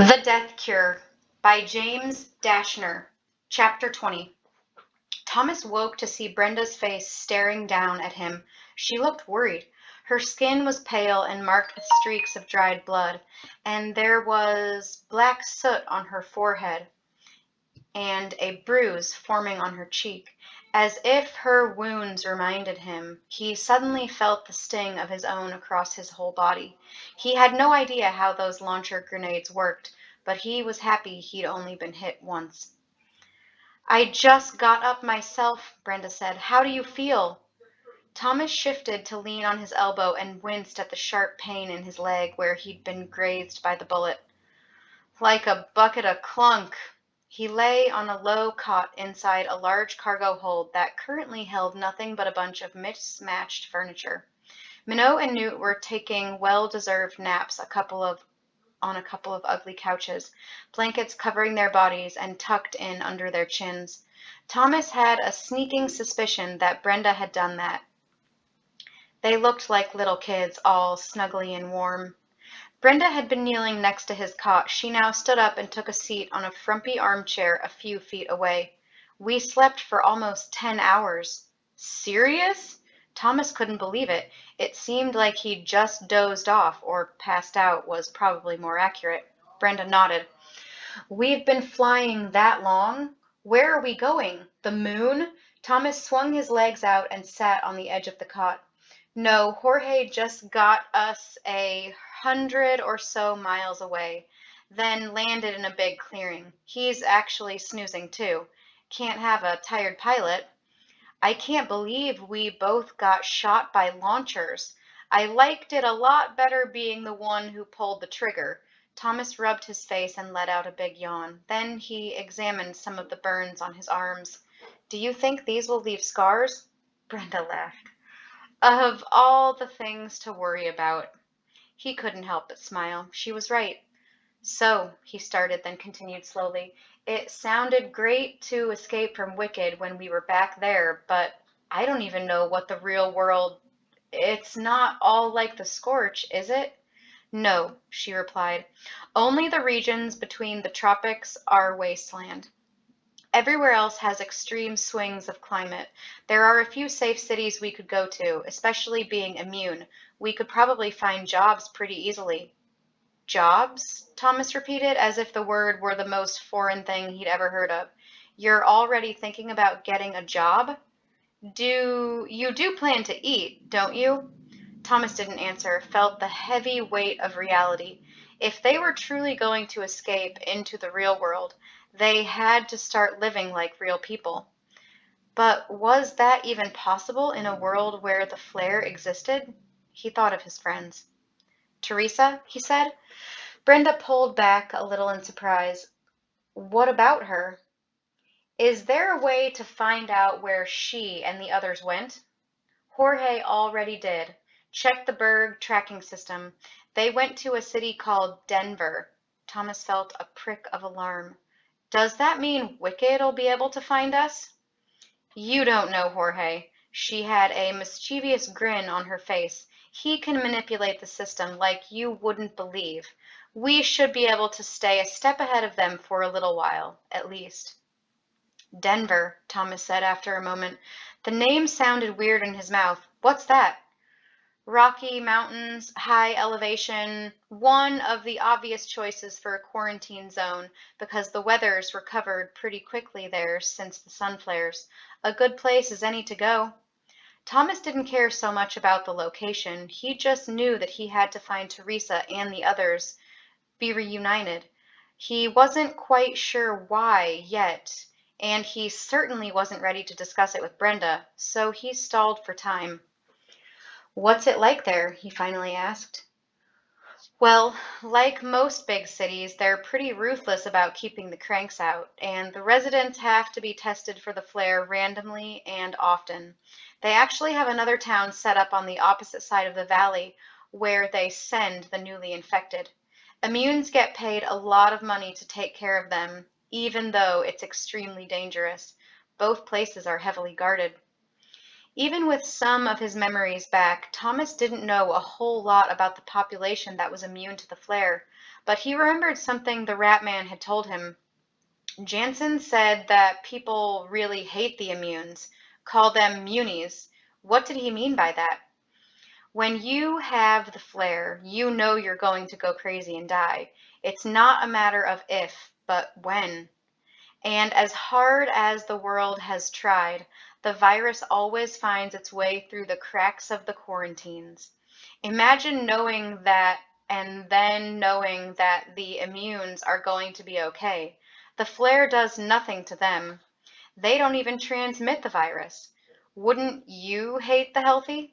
The Death Cure by James Dashner. Chapter 20. Thomas woke to see Brenda's face staring down at him. She looked worried. Her skin was pale and marked with streaks of dried blood, and there was black soot on her forehead and a bruise forming on her cheek. As if her wounds reminded him, he suddenly felt the sting of his own across his whole body. He had no idea how those launcher grenades worked, but he was happy he'd only been hit once. I just got up myself, Brenda said. How do you feel? Thomas shifted to lean on his elbow and winced at the sharp pain in his leg where he'd been grazed by the bullet. Like a bucket of clunk. He lay on a low cot inside a large cargo hold that currently held nothing but a bunch of mismatched furniture. Minot and Newt were taking well-deserved naps on a couple of ugly couches, blankets covering their bodies and tucked in under their chins. Thomas had a sneaking suspicion that Brenda had done that. They looked like little kids, all snuggly and warm. Brenda had been kneeling next to his cot. She now stood up and took a seat on a frumpy armchair a few feet away. We slept for almost 10 hours. Serious? Thomas couldn't believe it. It seemed like he'd just dozed off, or passed out was probably more accurate. Brenda nodded. We've been flying that long? Where are we going? The moon? Thomas swung his legs out and sat on the edge of the cot. No, Jorge just got us 100 or so miles away, then landed in a big clearing. He's actually snoozing too. Can't have a tired pilot. I can't believe we both got shot by launchers. I liked it a lot better being the one who pulled the trigger. Thomas rubbed his face and let out a big yawn. Then he examined some of the burns on his arms. Do you think these will leave scars? Brenda laughed. Of all the things to worry about. He couldn't help but smile. She was right. So, he started, then continued slowly, it sounded great to escape from Wicked when we were back there, but I don't even know what the real world... It's not all like the Scorch, is it? No, she replied. Only the regions between the tropics are wasteland. Everywhere else has extreme swings of climate. There are a few safe cities we could go to, especially being immune. We could probably find jobs pretty easily. Jobs? Thomas repeated, as if the word were the most foreign thing he'd ever heard of. You're already thinking about getting a job? You do plan to eat, don't you? Thomas didn't answer, felt the heavy weight of reality. If they were truly going to escape into the real world, they had to start living like real people. But was that even possible in a world where the flare existed? He thought of his friends. Teresa, he said. Brenda pulled back a little in surprise. What about her? Is there a way to find out where she and the others went? Jorge already did. Check the Berg tracking system. They went to a city called Denver. Thomas felt a prick of alarm. Does that mean Wicked'll be able to find us? You don't know Jorge. She had a mischievous grin on her face. He can manipulate the system like you wouldn't believe. We should be able to stay a step ahead of them for a little while, at least. Denver, Thomas said after a moment. The name sounded weird in his mouth. What's that? Rocky Mountains, high elevation, one of the obvious choices for a quarantine zone because the weather's recovered pretty quickly there since the sun flares. A good place as any to go. Thomas didn't care so much about the location. He just knew that he had to find Teresa and the others, be reunited. He wasn't quite sure why yet, and he certainly wasn't ready to discuss it with Brenda, so he stalled for time. What's it like there? He finally asked. Well, like most big cities, they're pretty ruthless about keeping the cranks out, and the residents have to be tested for the flare randomly and often. They actually have another town set up on the opposite side of the valley where they send the newly infected. Immunes get paid a lot of money to take care of them, even though it's extremely dangerous. Both places are heavily guarded. Even with some of his memories back, Thomas didn't know a whole lot about the population that was immune to the flare, but he remembered something the Rat Man had told him. Jansen said that people really hate the immunes, call them munies. What did he mean by that? When you have the flare, you know you're going to go crazy and die. It's not a matter of if, but when. And as hard as the world has tried, the virus always finds its way through the cracks of the quarantines. Imagine knowing that and then knowing that the immunes are going to be okay. The flare does nothing to them. They don't even transmit the virus. Wouldn't you hate the healthy?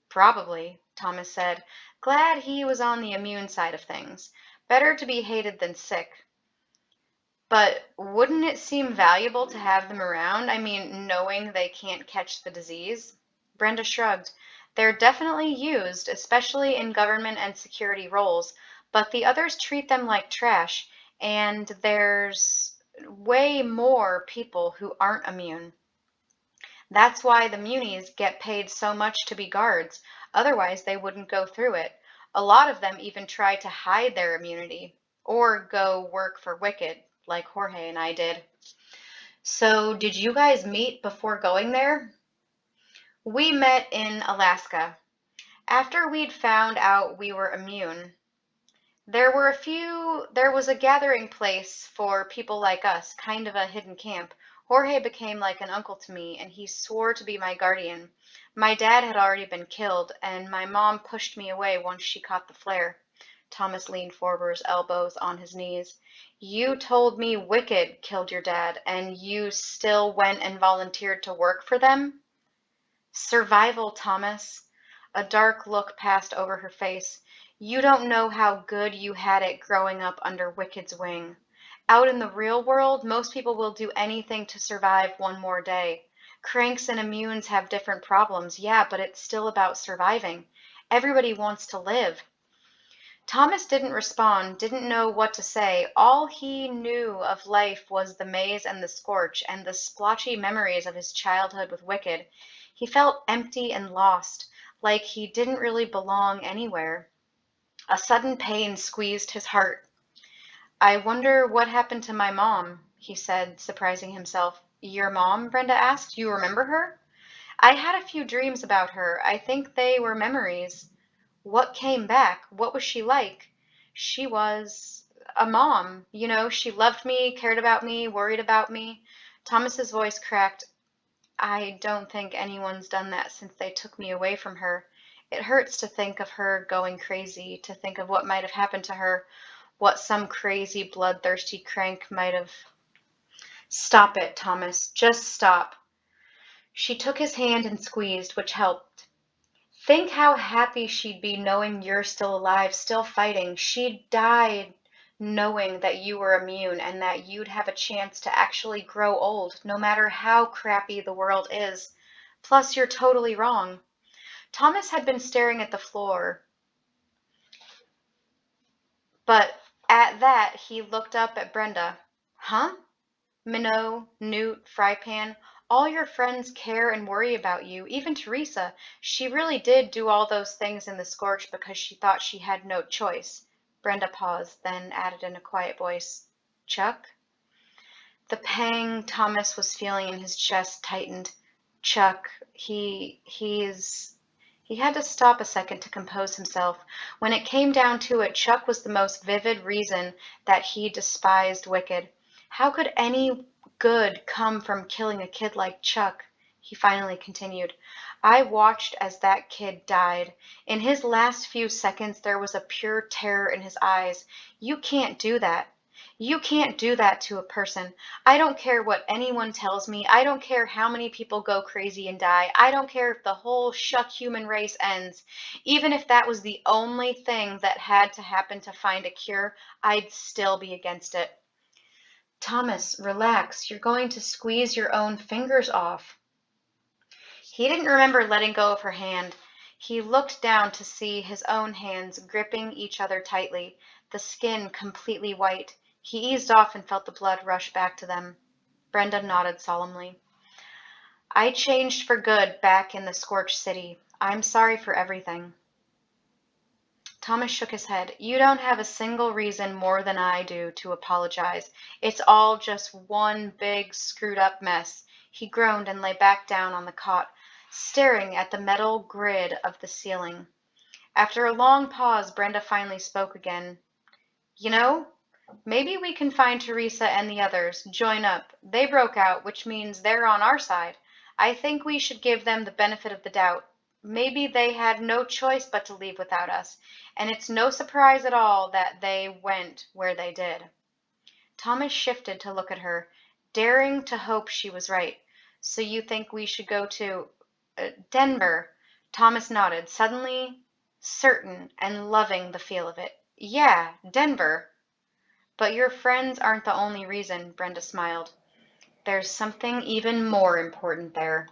Probably, Thomas said, glad he was on the immune side of things. Better to be hated than sick. But wouldn't it seem valuable to have them around? I mean, knowing they can't catch the disease? Brenda shrugged. They're definitely used, especially in government and security roles, but the others treat them like trash, and there's way more people who aren't immune. That's why the munis get paid so much to be guards, otherwise they wouldn't go through it. A lot of them even try to hide their immunity, or go work for Wicked, like Jorge and I did. So, did you guys meet before going there? We met in Alaska. After we'd found out we were immune, there was a gathering place for people like us, kind of a hidden camp. Jorge became like an uncle to me, and he swore to be my guardian. My dad had already been killed, and my mom pushed me away once she caught the flare. Thomas leaned forward, his elbows on his knees. You told me Wicked killed your dad, and you still went and volunteered to work for them? Survival, Thomas. A dark look passed over her face. You don't know how good you had it growing up under Wicked's wing. Out in the real world, most people will do anything to survive one more day. Cranks and immunes have different problems, yeah, but it's still about surviving. Everybody wants to live. Thomas didn't respond, didn't know what to say. All he knew of life was the maze and the scorch, and the splotchy memories of his childhood with Wicked. He felt empty and lost, like he didn't really belong anywhere. A sudden pain squeezed his heart. I wonder what happened to my mom, he said, surprising himself. Your mom? Brenda asked. You remember her? I had a few dreams about her. I think they were memories. What came back? What was she like? She was a mom. You know, she loved me, cared about me, worried about me. Thomas's voice cracked. I don't think anyone's done that since they took me away from her. It hurts to think of her going crazy, to think of what might have happened to her, what some crazy, bloodthirsty crank might have. Stop it, Thomas. Just stop. She took his hand and squeezed, which helped. Think how happy she'd be knowing you're still alive, still fighting. She'd died knowing that you were immune and that you'd have a chance to actually grow old, no matter how crappy the world is. Plus, you're totally wrong. Thomas had been staring at the floor, but at that he looked up at Brenda. Huh? Minot, Newt, Frypan, all your friends care and worry about you. Even Teresa, she really did do all those things in the scorch because she thought she had no choice. Brenda paused, then added in a quiet voice, Chuck? The pang Thomas was feeling in his chest tightened. Chuck, he had to stop a second to compose himself. When it came down to it, Chuck was the most vivid reason that he despised Wicked. How could any good come from killing a kid like Chuck? He finally continued. I watched as that kid died. In his last few seconds, there was a pure terror in his eyes. You can't do that. You can't do that to a person. I don't care what anyone tells me. I don't care how many people go crazy and die. I don't care if the whole shuck human race ends. Even if that was the only thing that had to happen to find a cure, I'd still be against it. Thomas, relax. You're going to squeeze your own fingers off. He didn't remember letting go of her hand. He looked down to see his own hands gripping each other tightly, the skin completely white. He eased off and felt the blood rush back to them. Brenda nodded solemnly. I changed for good back in the scorched city. I'm sorry for everything. Thomas shook his head. You don't have a single reason more than I do to apologize. It's all just one big screwed up mess. He groaned and lay back down on the cot, staring at the metal grid of the ceiling. After a long pause, Brenda finally spoke again. You know, maybe we can find Teresa and the others, join up. They broke out, which means they're on our side. I think we should give them the benefit of the doubt. Maybe they had no choice but to leave without us, and it's no surprise at all that they went where they did. Thomas shifted to look at her, daring to hope she was right. So you think we should go to Denver? Thomas nodded, suddenly certain and loving the feel of it. Yeah, Denver. But your friends aren't the only reason, Brenda smiled. There's something even more important there.